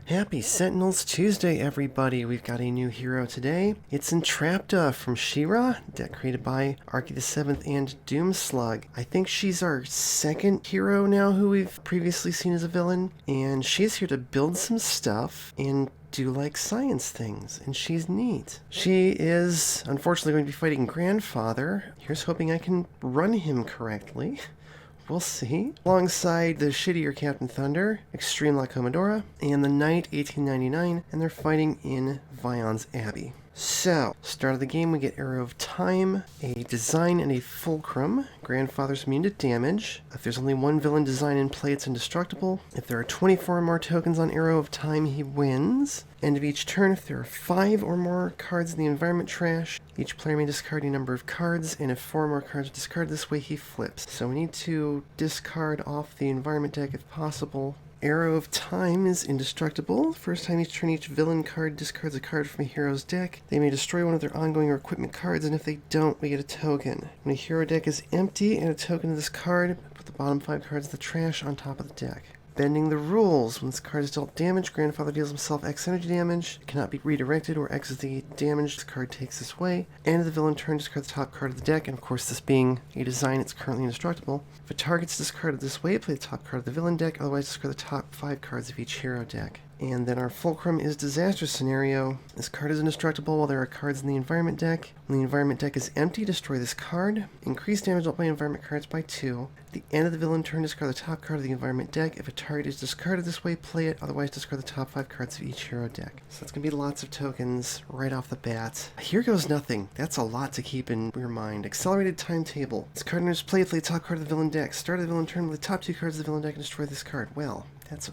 Happy Sentinels Tuesday, everybody! We've got a new hero today. It's Entrapta from She-Ra, deck created by Archie the Seventh and Doomslug. I think she's our second hero now who we've previously seen as a villain, and she's here to build some stuff and do like science things, and she's neat. She is unfortunately going to be fighting Grandfather. Here's hoping I can run him correctly. We'll see. Alongside the shittier Captain Thunder, Extreme La Commodora, and the Knight 1899, and they're fighting in Vion's Abbey. So, start of the game, we get Arrow of Time, a design, and a fulcrum. Grandfather's immune to damage. If there's only one villain design in play, it's indestructible. If there are 24 or more tokens on Arrow of Time, he wins. End of each turn, if there are 5 or more cards in the environment trash, each player may discard a number of cards, and if 4 or more cards are discarded this way, he flips. So we need to discard off the environment deck if possible. Arrow of Time is indestructible. First time each turn, each villain card discards a card from a hero's deck. They may destroy one of their ongoing or equipment cards, and if they don't, we get a token. When a hero deck is empty, add a token to this card. Put the bottom 5 cards of the trash on top of the deck. Bending the rules. When this card is dealt damage, Grandfather deals himself X energy damage. It cannot be redirected or X is the damage this card takes this way. End of the villain turn, discard the top card of the deck, and of course this being a design, it's currently indestructible. If a target's discarded this way, play the top card of the villain deck, otherwise discard the top 5 cards of each hero deck. And then our fulcrum is Disaster Scenario. This card is indestructible while there are cards in the environment deck. When the environment deck is empty, destroy this card. Increase damage dealt by environment cards by 2. At the end of the villain turn, discard the top card of the environment deck. If a target is discarded this way, play it. Otherwise, discard the top 5 cards of each hero deck. So that's going to be lots of tokens right off the bat. Here goes nothing. That's a lot to keep in your mind. Accelerated Timetable. This card enters play, play the top card of the villain deck. Start of the villain turn with the top 2 cards of the villain deck and destroy this card. Well, that's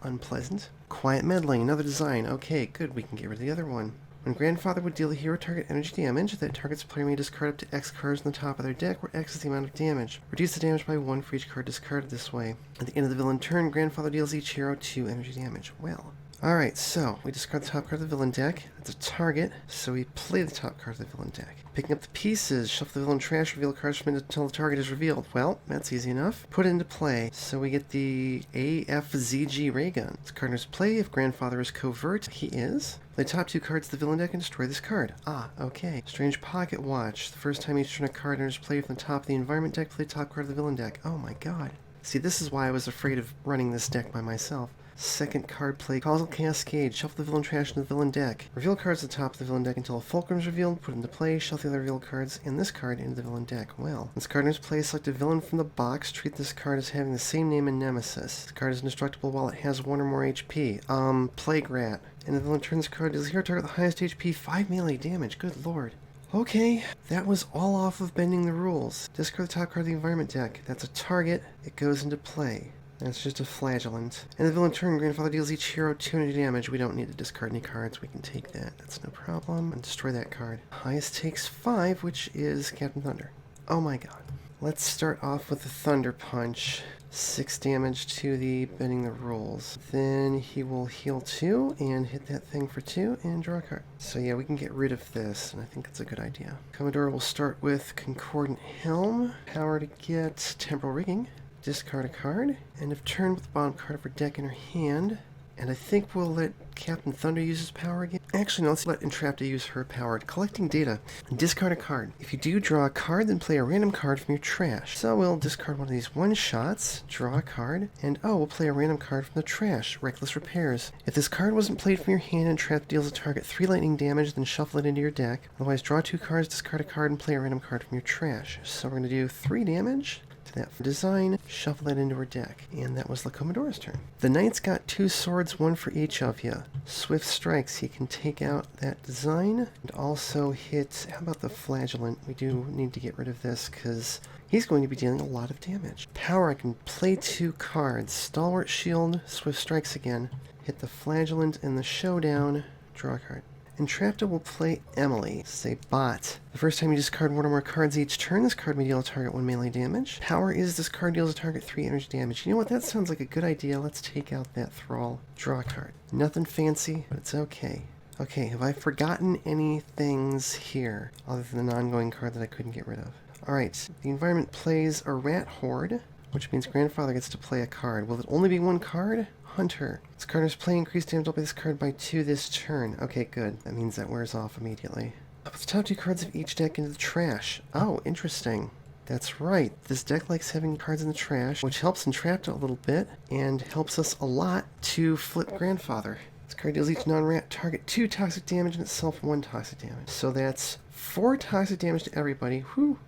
unpleasant. Quiet Meddling, another design. Okay, good, we can get rid of the other one. When Grandfather would deal a hero target energy damage, that target's player may discard up to X cards on the top of their deck, where X is the amount of damage. Reduce the damage by 1 for each card discarded this way. At the end of the villain turn, Grandfather deals each hero 2 energy damage. Well. Alright, so we discard the top card of the villain deck. That's a target, so we play the top card of the villain deck. Picking up the pieces, shuffle the villain trash, reveal cards from it until the target is revealed. Well, that's easy enough. Put it into play. So we get the AFZG ray gun. This card enters play if Grandfather is covert. He is. Play the top 2 cards of the villain deck and destroy this card. Ah, okay. Strange Pocket Watch. The first time each turn a card enters play from the top of the environment deck, play the top card of the villain deck. Oh my god. See, this is why I was afraid of running this deck by myself. Second card play, Causal Cascade. Shuffle the villain trash into the villain deck. Reveal cards at the top of the villain deck until a fulcrum is revealed. Put it into play. Shuffle the other revealed cards and this card into the villain deck. Well, this card enters play. Select a villain from the box. Treat this card as having the same name and nemesis. The card is indestructible while it has 1 or more HP. Plague Rat. And the villain turns card deals hero target the highest HP, 5 melee damage. Good lord. Okay, that was all off of bending the rules. Discard the top card of the environment deck. That's a target. It goes into play. That's just a flagellant. And the villain turn, Grandfather deals each hero 2 energy damage. We don't need to discard any cards. We can take that. That's no problem. And destroy that card. Highest takes 5, which is Captain Thunder. Oh my god. Let's start off with the Thunder Punch. 6 damage to the bending the rules. Then he will heal 2 and hit that thing for 2 and draw a card. So yeah, we can get rid of this, and I think that's a good idea. Commodore will start with Concordant Helm. Power to get Temporal Rigging. Discard a card, end of turn with the bottom card of her deck in her hand, and I think we'll let Captain Thunder use his power again. Actually, no, let's let Entrapta use her power. Collecting data. Discard a card. If you do draw a card, then play a random card from your trash. So we'll discard one of these one-shots, draw a card, and we'll play a random card from the trash. Reckless Repairs. If this card wasn't played from your hand and Entrapta deals a target 3 lightning damage, then shuffle it into your deck. Otherwise, draw 2 cards, discard a card, and play a random card from your trash. So we're going to do 3 damage. That for design, shuffle that into her deck, and that was La Commodora's turn. The Knight's got 2 swords, 1 for each of you. Swift Strikes, he can take out that design, and also hit, how about the Flagellant? We do need to get rid of this, because he's going to be dealing a lot of damage. Power, I can play 2 cards. Stalwart Shield, Swift Strikes again, hit the Flagellant and the Showdown, draw a card. Entrapta will play Emily. Say bot. The first time you discard 1 or more cards each turn, this card may deal a target 1 melee damage. Power is this card deals a target 3 energy damage. You know what? That sounds like a good idea. Let's take out that Thrall. Draw a card. Nothing fancy, but it's okay. Okay, have I forgotten any things here other than an ongoing card that I couldn't get rid of? Alright, the environment plays a Rat Horde. which means Grandfather gets to play a card. Will it only be one card? Hunter. This card is playing increased damage dealt by this card by 2 this turn. Okay, good. That means that wears off immediately. Put the top 2 cards of each deck into the trash. Oh, interesting. That's right. This deck likes having cards in the trash, which helps Entrapta a little bit, and helps us a lot to flip Grandfather. This card deals each non-rat target 2 toxic damage and itself 1 toxic damage. So that's 4 toxic damage to everybody. Whew.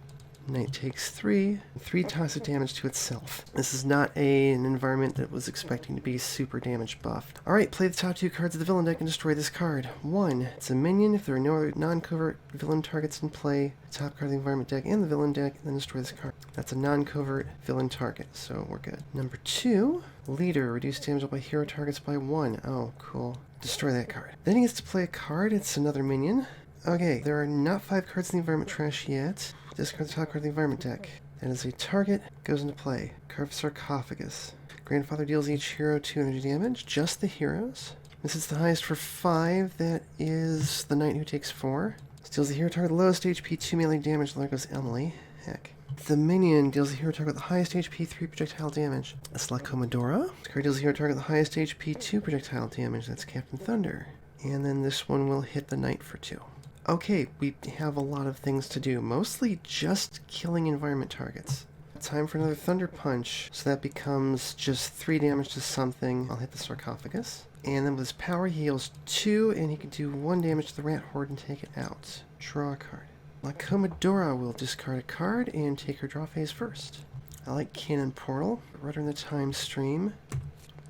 Knight takes 3, and 3 toxic damage to itself. This is not an environment that was expecting to be super damage buffed. Alright, play the top 2 cards of the villain deck and destroy this card. 1. It's a minion. If there are no other non-covert villain targets in play, the top card of the environment deck and the villain deck, then destroy this card. That's a non-covert villain target, so we're good. Number 2, Leader. Reduce damage dealt by hero targets by 1. Oh, cool. Destroy that card. Then he gets to play a card. It's another minion. Okay, there are not 5 cards in the environment trash yet. Discard the top card of the environment deck. That is a target, goes into play. Carved sarcophagus. Grandfather deals each hero 2 energy damage, just the heroes. This is the highest for 5, that is the knight who takes 4. This deals the hero target the lowest HP 2 melee damage, there goes Emily. Heck. The minion deals the hero target the highest HP 3 projectile damage. That's La Commodora. This card deals the hero target the highest HP 2 projectile damage, that's Captain Thunder. And then this one will hit the knight for 2. Okay, we have a lot of things to do, mostly just killing environment targets. Time for another Thunder Punch, so that becomes just 3 damage to something. I'll hit the sarcophagus. And then with his power, he heals 2, and he can do 1 damage to the rat horde and take it out. Draw a card. La Commodora will discard a card and take her draw phase first. I like Cannon Portal. Rudder in the Time Stream.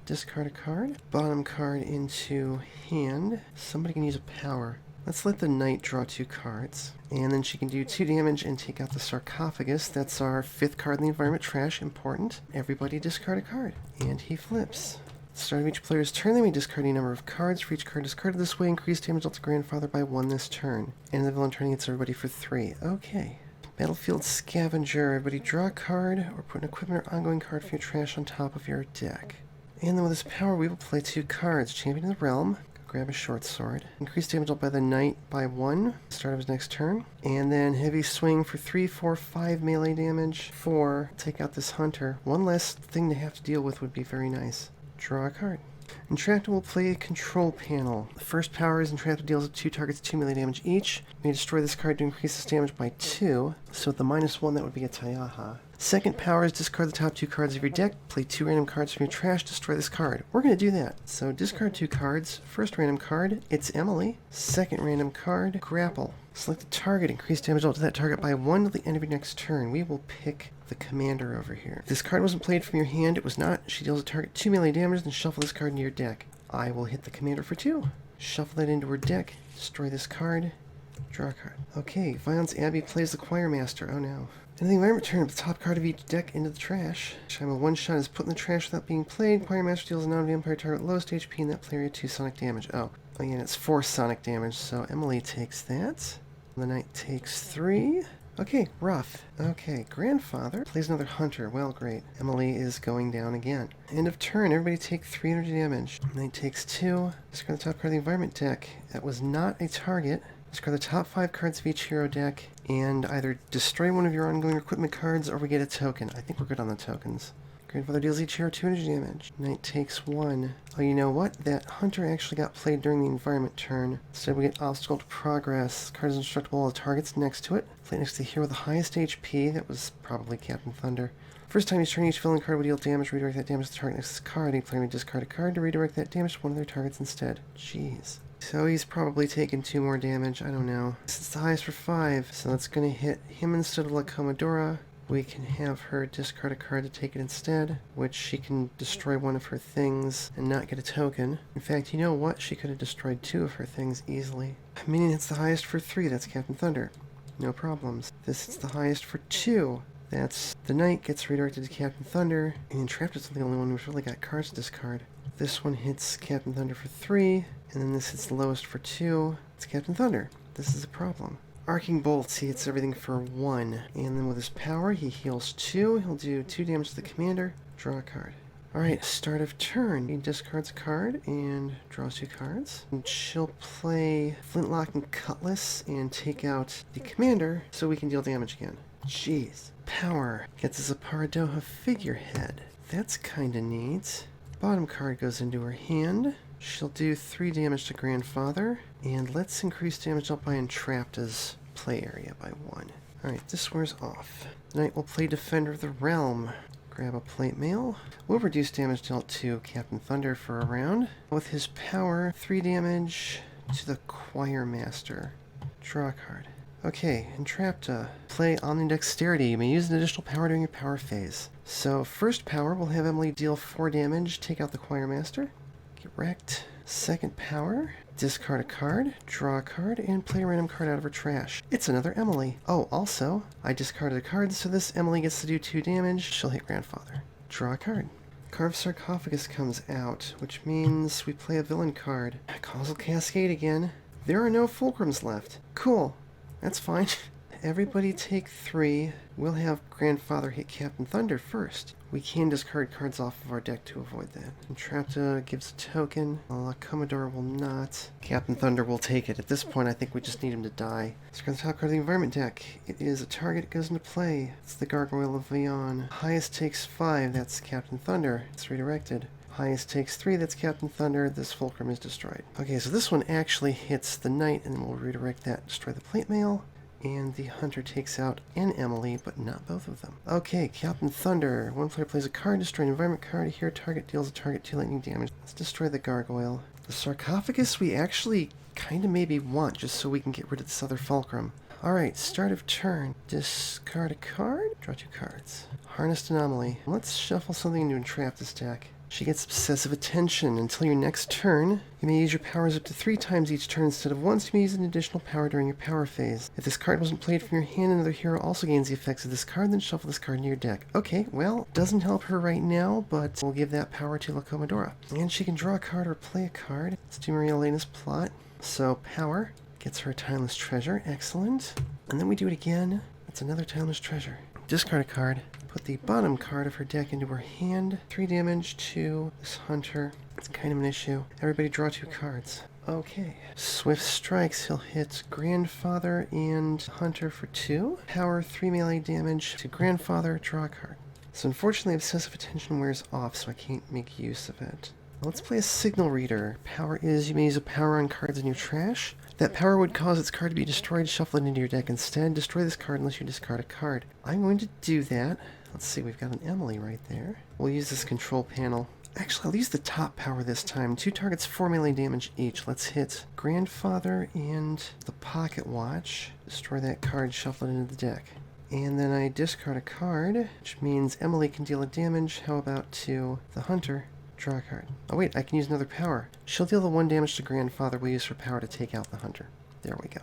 Discard a card. Bottom card into hand. Somebody can use a power. Let's let the knight draw 2 cards, and then she can do 2 damage and take out the sarcophagus. That's our 5th card in the environment trash, important. Everybody discard a card, and he flips. At the start of each player's turn, they may discard a number of cards. For each card discarded this way, increase damage dealt to Grandfather by 1 this turn. And the villain turn hits everybody for 3. Okay. Battlefield Scavenger. Everybody draw a card, or put an equipment or ongoing card from your trash on top of your deck. And then with his power, we will play 2 cards. Champion of the Realm. Grab a short sword. Increase damage dealt by the knight by 1. Start of his next turn. And then heavy swing for 3, 4, 5 melee damage. 4. Take out this hunter. One less thing to have to deal with would be very nice. Draw a card. Entrapta will play a control panel. The first power is Entrapta deals with 2 targets 2 melee damage each. You may destroy this card to increase its damage by 2. So with the -1, that would be a Tayaha. Second power is discard the top 2 cards of your deck, play 2 random cards from your trash, destroy this card. We're going to do that. So discard 2 cards. First random card, it's Emily. Second random card, Grapple. Select a target, increase damage dealt to that target by 1 till the end of your next turn. We will pick the commander over here. If this card wasn't played from your hand, it was not. She deals a target 2 melee damage, then shuffle this card into your deck. I will hit the commander for 2. Shuffle that into her deck, destroy this card, draw a card. Okay, Violence Abbey plays the Choir Master. Oh no. In the environment turn, put the top card of each deck into the trash. Time of 1 shot is put in the trash without being played. Choir Master deals a non-vampire target lowest HP in that player area 2 sonic damage. Oh, again, it's 4 sonic damage, so Emily takes that. The knight takes 3. Okay, rough. Okay, Grandfather plays another hunter. Well, great. Emily is going down again. End of turn, everybody take 3 energy damage. Knight takes 2. Discard the top card of the environment deck. That was not a target. Discard the top 5 cards of each hero deck, and either destroy one of your ongoing equipment cards, or we get a token. I think we're good on the tokens. Grandfather deals each hero 2 energy damage. Knight takes 1. Oh, you know what? That hunter actually got played during the environment turn. Instead, we get obstacle to progress. Card is indestructible all the targets next to it. Play next to the hero with the highest HP. That was probably Captain Thunder. First time each turn, each villain card would deal damage. Redirect that damage to the target next to this card. Any player may discard a card to redirect that damage to one of their targets instead. Jeez. So he's probably taken 2 more damage. I don't know. This is the highest for 5, so that's going to hit him instead of La Commodora. We can have her discard a card to take it instead, which she can destroy one of her things and not get a token. In fact, you know what? She could have destroyed 2 of her things easily. Minion hits the highest for 3. That's Captain Thunder. No problems. This hits the highest for 2. That's the knight gets redirected to Captain Thunder, and Entrapta's the only one who's really got cards to discard. This one hits Captain Thunder for 3, and then this hits the lowest for 2. It's Captain Thunder. This is a problem. Arcing Bolts, he hits everything for 1. And then with his power, he heals 2. He'll do 2 damage to the commander. Draw a card. Alright, start of turn. He discards a card and draws 2 cards. And she'll play Flintlock and Cutlass and take out the commander so we can deal damage again. Jeez. Power gets us a Paradoja figurehead. That's kinda neat. Bottom card goes into her hand. She'll do 3 damage to Grandfather. And let's increase damage up by Entrapta's play area by 1. Alright, this wears off. Tonight we'll play Defender of the Realm. Grab a plate mail. We'll reduce damage dealt to Captain Thunder for a round. With his power, 3 damage to the Choir Master. Draw a card. Okay, Entrapta. Play Omnidexterity. You may use an additional power during your power phase. So, first power, we'll have Emily deal 4 damage, take out the Choir Master. Get wrecked. Second power, discard a card, draw a card, and play a random card out of her trash. It's another Emily. Oh, also, I discarded a card, so this Emily gets to do 2 damage. She'll hit Grandfather. Draw a card. Carved Sarcophagus comes out, which means we play a villain card. Causal Cascade again. There are no fulcrums left. Cool. That's fine. Everybody take 3. We'll have Grandfather hit Captain Thunder first. We can discard cards off of our deck to avoid that. Entrapta gives a token. Commodore will not. Captain Thunder will take it. At this point, I think we just need him to die. Discard the top card of the environment deck. It is a target. It goes into play. It's the Gargoyle of Vayon. Highest takes 5. That's Captain Thunder. It's redirected. Highest takes 3. That's Captain Thunder. This fulcrum is destroyed. Okay, so this one actually hits the knight, and then we'll redirect that. Destroy the plate mail. And the Hunter takes out an Emily, but not both of them. Okay, Captain Thunder. One player plays a card, destroy an environment card. Here, target deals a target 2 lightning damage. Let's destroy the Gargoyle. The Sarcophagus we actually kind of maybe want, just so we can get rid of this other fulcrum. Alright, start of turn. Discard a card, draw 2 cards. Harnessed Anomaly. Let's shuffle something into Entrap this deck. She gets obsessive attention. Until your next turn, you may use your powers up to 3 times each turn instead of once. You may use an additional power during your power phase. If this card wasn't played from your hand, another hero also gains the effects of this card, then shuffle this card into your deck. Okay, well, doesn't help her right now, but we'll give that power to La Commodora. And she can draw a card or play a card. Let's do Maria Elena's plot. So, power gets her a Timeless Treasure. Excellent. And then we do it again. It's another Timeless Treasure. Discard a card. Put the bottom card of her deck into her hand. 3 damage to this Hunter. It's kind of an issue. Everybody draw 2 cards. Okay. Swift Strikes. He'll hit Grandfather and Hunter for 2. Power 3 melee damage to Grandfather. Draw a card. So unfortunately, Obsessive Attention wears off, so I can't make use of it. Let's play a Signal Reader. Power is you may use a power on cards in your trash. That power would cause its card to be destroyed. Shuffle it into your deck instead. Destroy this card unless you discard a card. I'm going to do that. Let's see, we've got an Emily right there. We'll use this control panel. Actually, I'll use the top power this time. 2 targets, 4 melee damage each. Let's hit Grandfather and the Pocket Watch. Destroy that card, shuffle it into the deck. And then I discard a card, which means Emily can deal a damage. How about to the Hunter? Draw a card. Oh wait, I can use another power. She'll deal the 1 damage to Grandfather. We'll use her power to take out the Hunter. There we go.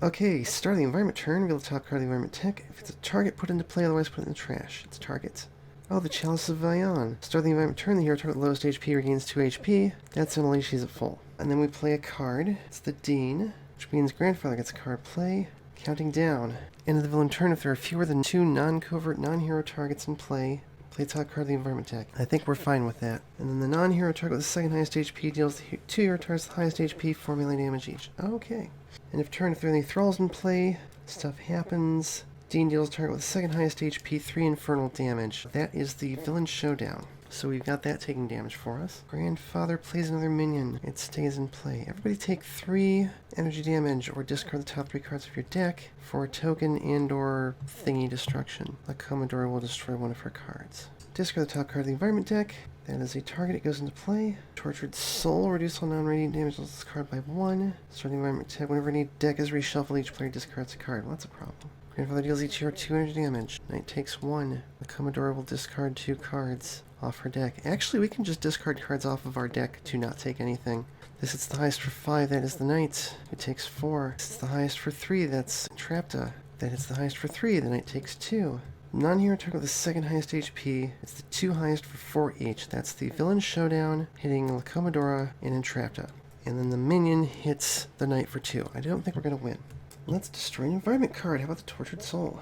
Okay, start of the environment turn. Reveal the top card of the environment deck. If it's a target, put it into play, otherwise put it in the trash. It's targets. Oh, the Chalice of Vayon. Start of the environment turn. The hero target with lowest HP regains 2 HP. That's Emily, she's at full. And then we play a card. It's the Dean, which means Grandfather gets a card play. Counting down. End of the villain turn. If there are fewer than 2 non-covert, non-hero targets in play, play top card of the environment deck. I think we're fine with that. And then the non-hero target with the second highest HP deals the 2 hero targets with the highest HP, 4 melee damage each. Okay. And if there are any thralls in play, stuff happens. Dean deals target with the second highest HP, 3 infernal damage. That is the villain showdown. So we've got that taking damage for us. Grandfather plays another minion. It stays in play. Everybody take 3 energy damage or discard the top 3 cards of your deck for a token and or thingy destruction. The Commodore will destroy one of her cards. Discard the top card of the environment deck. That is a target. It goes into play. Tortured Soul. Reduce all non-radiant damage on this card by 1. Start the environment deck. Whenever any deck is reshuffled, each player discards a card. Well, that's a problem. Grandfather deals each hero 2 energy damage. Knight takes 1. The Commodore will discard 2 cards off her deck. Actually, we can just discard cards off of our deck to not take anything. This hits the highest for 5. That is the Knight. It takes 4. This is the highest for 3. That's Entrapta. That hits the highest for 3. The Knight takes 2. Non-hero target with the second highest HP. It's the 2 highest for 4 each. That's the Villain Showdown, hitting La Commodora and Entrapta. And then the minion hits the Knight for 2. I don't think we're going to win. Let's destroy an environment card. How about the Tortured Soul?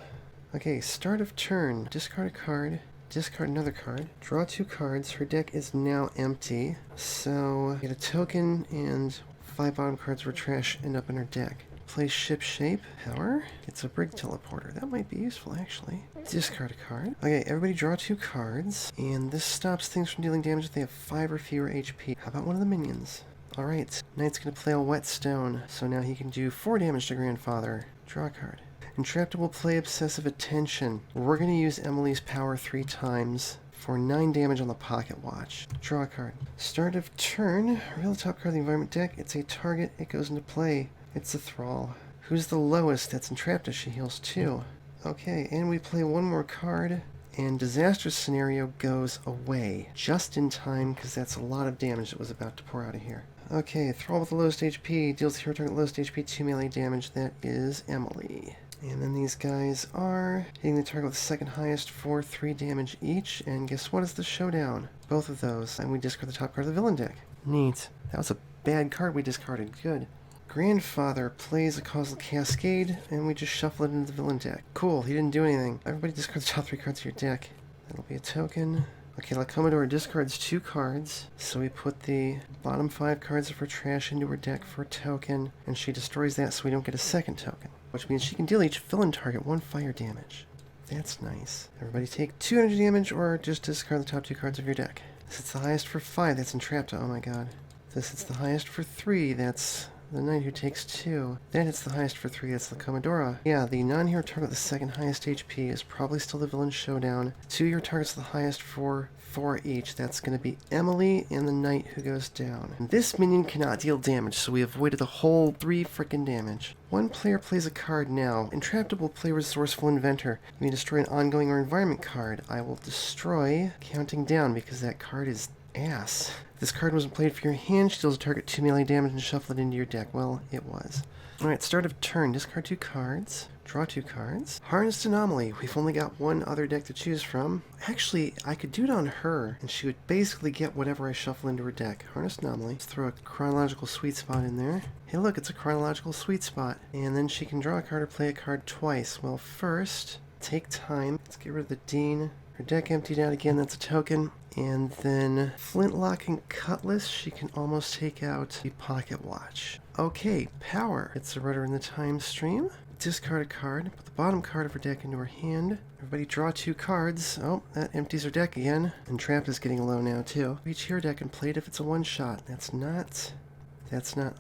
Okay, start of turn. Discard a card. Discard another card. Draw 2 cards. Her deck is now empty. So, get a token and 5 bottom cards were trash end up in her deck. Play Ship Shape. Power. It's a Brig Teleporter. That might be useful, actually. Discard a card. Okay, everybody draw 2 cards. And this stops things from dealing damage if they have 5 or fewer HP. How about one of the minions? Alright, Knight's going to play a Whetstone. So now he can do 4 damage to Grandfather. Draw a card. Entrapta will play Obsessive Attention. We're going to use Emily's power 3 times for 9 damage on the Pocket Watch. Draw a card. Start of turn. Reveal the top card of the environment deck. It's a target. It goes into play. It's a Thrall. Who's the lowest? That's Entrapta. She heals 2. Okay, and we play 1 more card. And Disaster Scenario goes away. Just in time, because that's a lot of damage that was about to pour out of here. Okay, Thrall with the lowest HP. Deals hero target lowest HP 2 melee damage. That is Emily. And then these guys are hitting the target with the second highest for 3 damage each. And guess what is the showdown? Both of those. And we discard the top card of the villain deck. Neat. That was a bad card we discarded. Good. Grandfather plays a Causal Cascade, and we just shuffle it into the villain deck. Cool, he didn't do anything. Everybody discard the top 3 cards of your deck. That'll be a token. Okay, La Commodore discards 2 cards, so we put the bottom 5 cards of her trash into her deck for a token, and she destroys that so we don't get a second token, which means she can deal each villain target 1 fire damage. That's nice. Everybody take 2 energy damage, or just discard the top 2 cards of your deck. This hits the highest for 5, that's Entrapta, oh my god. This hits the highest for 3, that's the Knight who takes 2. That hits the highest for 3, that's the Commodora. Yeah, the non-hero target with the second highest HP is probably still the Villain Showdown. 2 hero targets the highest for 4 each. That's going to be Emily and the Knight who goes down. And this minion cannot deal damage, so we avoided the whole 3 frickin' damage. One player plays a card now. Entrapta will play Resourceful Inventor. You may destroy an ongoing or environment card. I will destroy Counting Down because that card is ass. If this card wasn't played for your hand, she deals a target 2 melee damage and shuffle it into your deck. Well, it was. Alright, start of turn. Discard 2 cards. Draw 2 cards. Harnessed Anomaly. We've only got 1 other deck to choose from. Actually, I could do it on her, and she would basically get whatever I shuffle into her deck. Harnessed Anomaly. Let's throw a Chronological Sweet Spot in there. Hey look, it's a Chronological Sweet Spot. And then she can draw a card or play a card twice. Well, first, take time. Let's get rid of the Dean. Her deck emptied out again, that's a token. And then Flintlock and Cutlass, she can almost take out the Pocket Watch. Okay, Power. It's a rudder in the time stream. Discard a card, put the bottom card of her deck into her hand. Everybody draw 2 cards. Oh, that empties her deck again. And Entrapta's getting low now too. Each hero deck and play it if it's a one-shot. That's not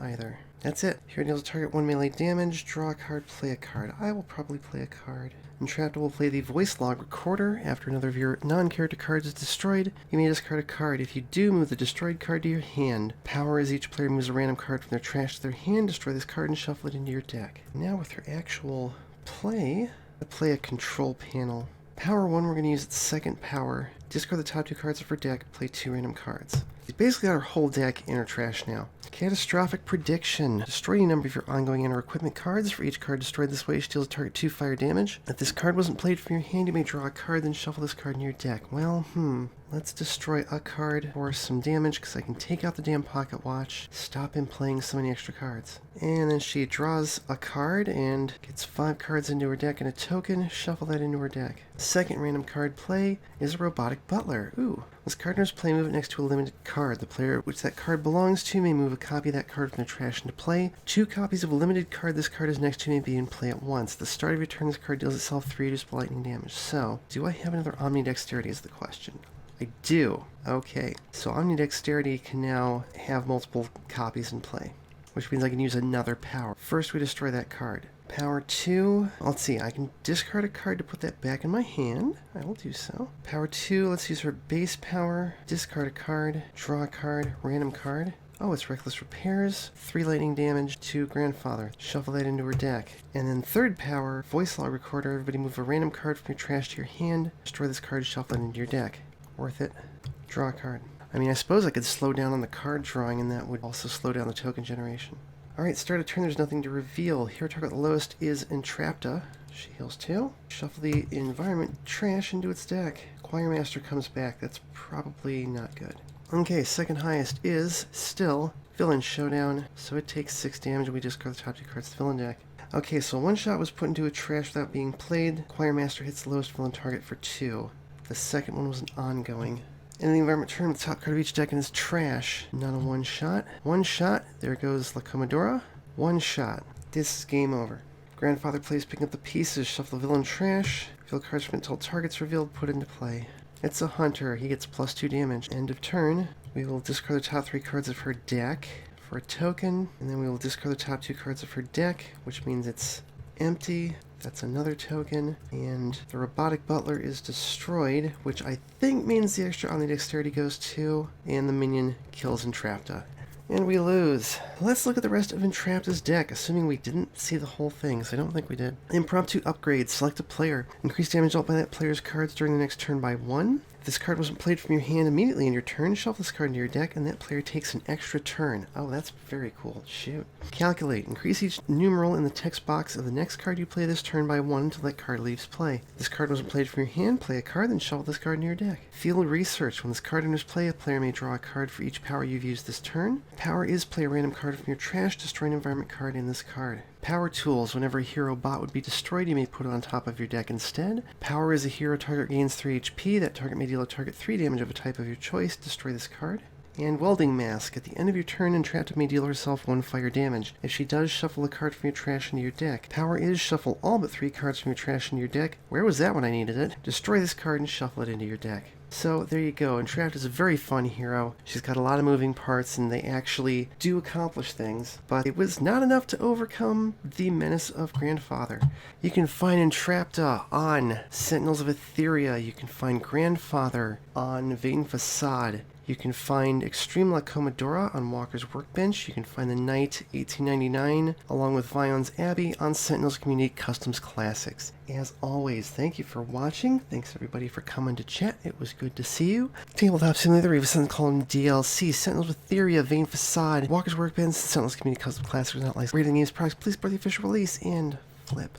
either. That's it. Hero deals a target 1 melee damage, draw a card, play a card. I will probably play a card. Entrapta will play the Voice Log Recorder. After another of your non-character cards is destroyed, you may discard a card. If you do, move the destroyed card to your hand. Power is each player moves a random card from their trash to their hand, destroy this card and shuffle it into your deck. Now with her actual play, a control panel. Power 1, we're going to use its second power. Discard the top 2 cards of her deck, play 2 random cards. She's basically got her whole deck in her trash now. Catastrophic Prediction. Destroy any number of your ongoing and/or equipment cards. For each card destroyed this way, she deals a target 2 fire damage. If this card wasn't played from your hand, you may draw a card, then shuffle this card in your deck. Well, let's destroy a card for some damage, because I can take out the damn Pocket Watch, stop him playing so many extra cards. And then she draws a card and gets 5 cards into her deck and a token, shuffle that into her deck. Second random card play is a Robotic Butler. Ooh. This card knows play, move it next to a limited card. The player which that card belongs to may move a copy of that card from their trash into play. 2 copies of a limited card this card is next to may be in play at once. At the start of your turn, this card deals itself 3 reduced lightning damage. So, do I have another Omnidexterity is the question. I do. Okay, so Omnidexterity can now have multiple copies in play, which means I can use another power. First, we destroy that card. Power 2, let's see, I can discard a card to put that back in my hand. I will do so. Power 2, let's use her base power. Discard a card, draw a card, random card. Oh, it's Reckless Repairs, 3 lightning damage to Grandfather. Shuffle that into her deck. And then third power, Voice Log Recorder. Everybody move a random card from your trash to your hand. Destroy this card, shuffle it into your deck. Worth it. Draw a card. I mean, I suppose I could slow down on the card drawing, and that would also slow down the token generation. Alright, start of turn, there's nothing to reveal. Hero target the lowest is Entrapta. She heals 2. Shuffle the environment trash into its deck. Choirmaster comes back. That's probably not good. Okay, second highest is still Villain Showdown, so it takes 6 damage and we discard the top 2 cards of the villain deck. Okay, so one shot was put into a trash without being played. Choirmaster hits the lowest villain target for 2. The second one was an ongoing. In the environment turn, the top card of each deck in is trash. Not a one shot. One shot, there goes La Commodora. One shot. This is game over. Grandfather plays picking up the pieces, shuffle the villain trash, reveal cards from until target's revealed, put into play. It's a hunter. He gets +2 damage. End of turn. We will discard the top 3 cards of her deck for a token, and then we will discard the top 2 cards of her deck, which means it's empty. That's another token, and the robotic butler is destroyed, which I think means the extra on the dexterity goes to, and the minion kills Entrapta. And we lose. Let's look at the rest of Entrapta's deck, assuming we didn't see the whole thing, so I don't think we did. Impromptu upgrade. Select a player. Increase damage dealt by that player's cards during the next turn by 1. If this card wasn't played from your hand immediately in your turn, shuffle this card into your deck, and that player takes an extra turn. Oh, that's very cool. Shoot. Calculate. Increase each numeral in the text box of the next card you play this turn by 1 until that card leaves play. If this card wasn't played from your hand, play a card, then shuffle this card into your deck. Field research. When this card enters play, a player may draw a card for each power you've used this turn. Power is play a random card from your trash, destroy an environment card in this card. Power tools. Whenever a hero bot would be destroyed, you may put it on top of your deck instead. Power is a hero target gains 3 HP. That target may deal a target 3 damage of a type of your choice. Destroy this card. And Welding Mask. At the end of your turn, Entrapta may deal herself 1 fire damage. If she does, shuffle a card from your trash into your deck. Power is shuffle all but 3 cards from your trash into your deck. Where was that when I needed it? Destroy this card and shuffle it into your deck. So there you go. Entrapta is a very fun hero. She's got a lot of moving parts and they actually do accomplish things, but it was not enough to overcome the menace of Grandfather. You can find Entrapta on Sentinels of Etheria. You can find Grandfather on Vain Facade. You can find Extreme La Commodora on Walker's Workbench. You can find the Knight 1899 along with Vion's Abbey on Sentinels Community Customs Classics. As always, thank you for watching. Thanks everybody for coming to chat. It was good to see you. Tabletop Simulator, we have something called DLC, Sentinels of Etheria, Vain Facade, Walker's Workbench, Sentinels Community Customs Classics, not licensed. Rating games products, please support the official release and flip.